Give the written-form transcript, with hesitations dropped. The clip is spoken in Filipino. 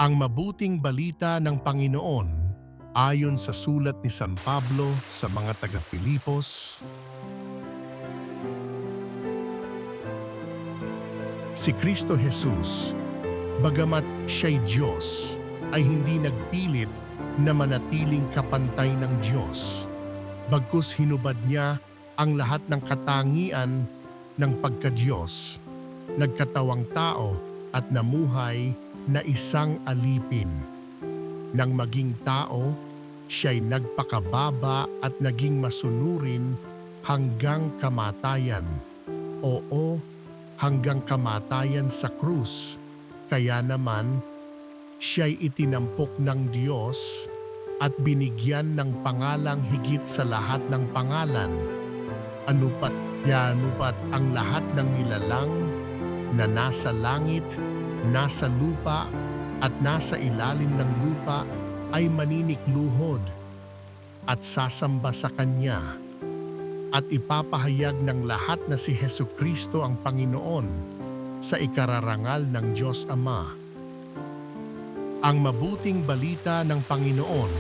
Ang mabuting balita ng Panginoon ayon sa sulat ni San Pablo sa mga taga-Filipos. Si Kristo Jesus, bagamat siya'y Diyos, ay hindi nagpilit na manatiling kapantay ng Diyos. Bagkus hinubad niya ang lahat ng katangian ng pagka-Diyos, nagkatawang tao at namuhay na isang alipin. Nang maging tao, siya'y nagpakababa at naging masunurin hanggang kamatayan. Oo, hanggang kamatayan sa krus. Kaya naman, siya'y itinampok ng Diyos at binigyan ng pangalang higit sa lahat ng pangalan. Anupat ang lahat ng nilalang na nasa langit, nasa lupa at nasa ilalim ng lupa ay maninikluhod at sasamba sa Kanya at ipapahayag ng lahat na si Hesukristo ang Panginoon sa ikararangal ng Diyos Ama. Ang mabuting balita ng Panginoon